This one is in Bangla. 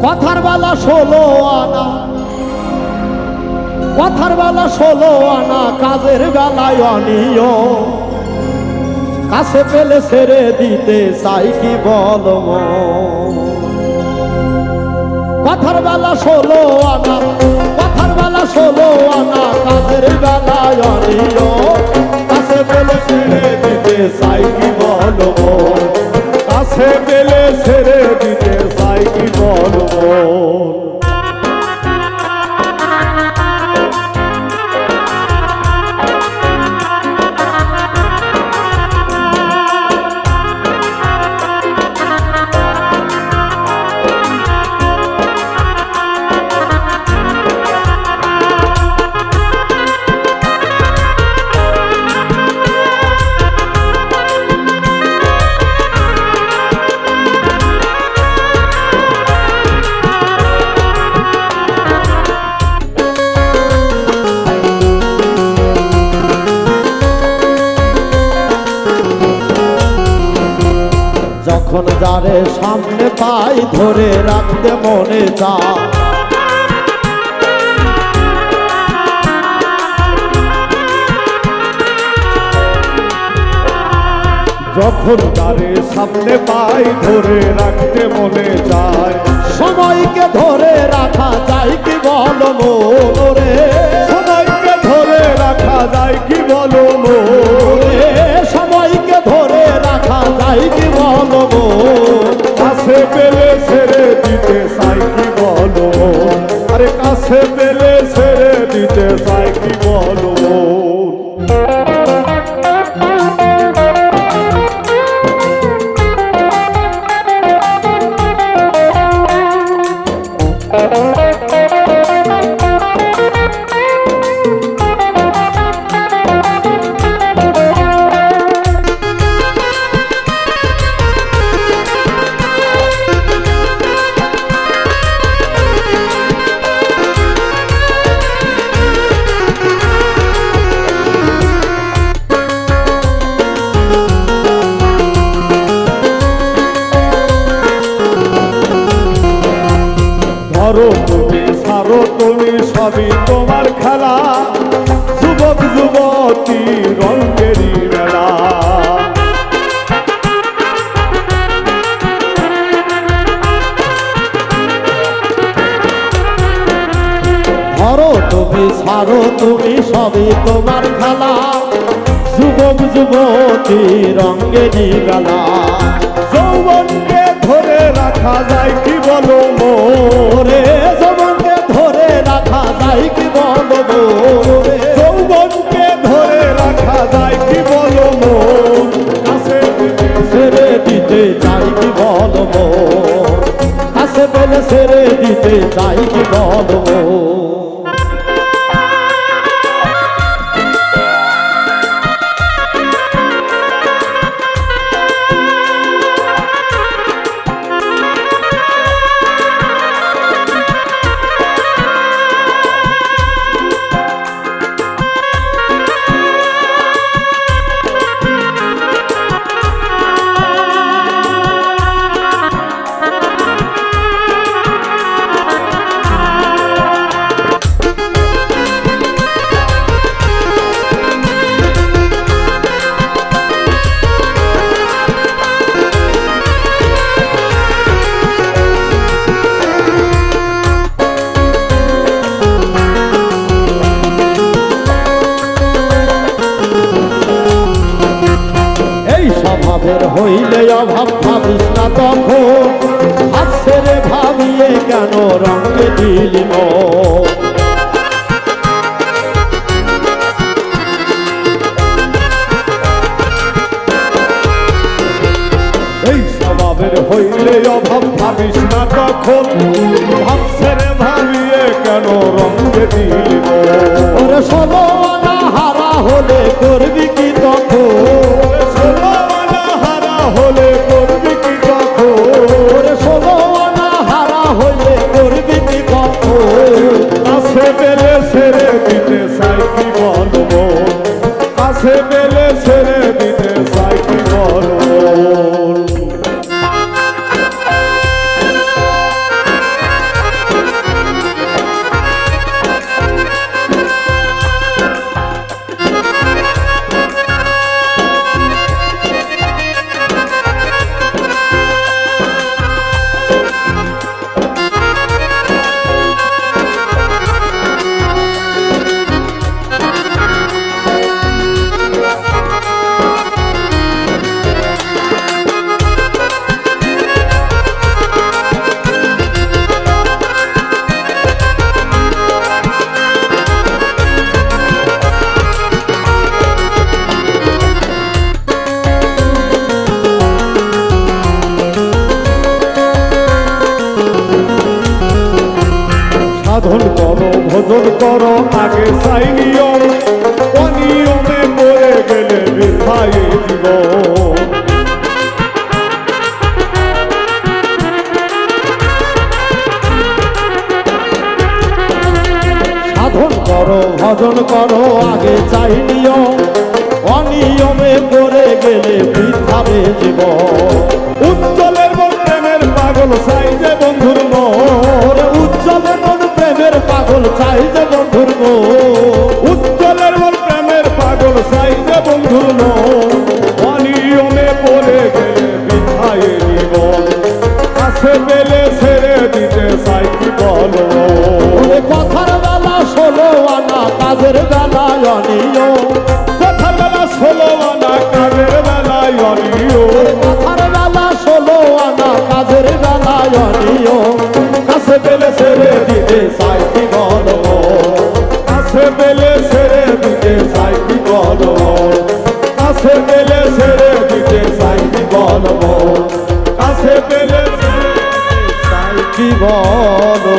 কথার বেলা 16 আনা, কথার বেলা 16 আনা, কাজের বেলায় অনিয়ম। কাছে পেলে ছেড়ে দিতে চাই কি বলো মন। কথার বেলা 16 আনা, কথার বেলা 16 আনা, কাজের বেলায় অনিয়ম। কাছে পেলে ছেড়ে দিতে চাই কি বলো মন। কাছে পেলে ছেড়ে দিতে চাই কি বলো মন। যখন যারে সামনে পাই ধরে রাখতে মনে চায়, যখন যারে সামনে পাই ধরে রাখতে মনে চায়। সময়কে ধরে রাখা যায় কি বলো মন রে, সময়কে ধরে রাখা যায় কি বলো মন রে, সময়কে ধরে রাখা যায় কি বলো মন। কাছে পেলে ছেড়ে দিতে চাই কি বলো মন, আরে কাছে পেলে ছেড়ে দিতে চাই কি বলো মন। ধরো তুমি সারো তুমি সবই তোমার খেলা, যুবক যুবতী রঙেরই মেলা। ধরো তুমি সারো তুমি সবই তোমার খেলা, যুবক যুবতী রঙেরই মেলা। যৌবনকে ধরে রাখা যায় কি বলো মোরে, যৌবনকে ধরে রাখা যায় কি বলো মোরে, যৌবনকে ধরে রাখা যায় কি বলো মন। কাছে ছেড়ে দিতে চাই কি বলো মন, কাছে পেলে ছেড়ে দিতে চাই কি বলো মন। স্বভাবের হইলে অভাব ভাবিস না তখন, হাত ছেড়ে ভাবিয়ে কেন রঙে দিলি মন। এই স্বভাবের হইলে অভাব ভাবিস না তখন, হাত ছেড়ে ভাবিয়ে কেন রঙে দিলি মন। ওরে 16 আনা হারা হলে করবি কি তখন, হলে করবি কি কখন, 16 আনা হারা হইলে করবি কি কখন। কাছে পেলে ছেড়ে দিতে চাই কি বলো মন, কাছে পেলে ছেড়ে দিতে চাই কি বলো মন। সাধন করো ভজন করো আগে চাই নিয়ম, অনিয়মে পড়ে গেলে বৃথাই জীবন। সাধন করো ভজন করো আগে চাই নিয়ম, অনিয়মে পড়ে গেলে বৃথাবে জীবন। উজ্জ্বলের মন প্রেমের পাগল চাই যে বন্ধুর মন, উজ্জ্বলের মন প্রেমের পাগল চাই যে বন্ধুর মন। উজ্জ্বলের মন প্রেমের পাগল চাই যে বন্ধুর মন, অনিয়মে পড়ে গেলে বৃথাই জীবন। কাছে পেলে ছেড়ে দিতে চাই কি বলো, ওরে কথার বেলা 16 আনা কাজের বেলায় অনিয়ম। কথার বেলা 16 আনা কাজের বেলায় অনিয়ম। কথার বেলা 16 আনা কাজের বেলায় অনিয়ম। কাছে পেলে ছেড়ে দিতে চাই কি বলো, কাছে পেলে ছেড়ে দিতে চাই কি বলো, কাছে পেলে ছেড়ে দিতে চাই কি বলো, কাছে পেলে ছেড়ে দিতে চাই কি বলো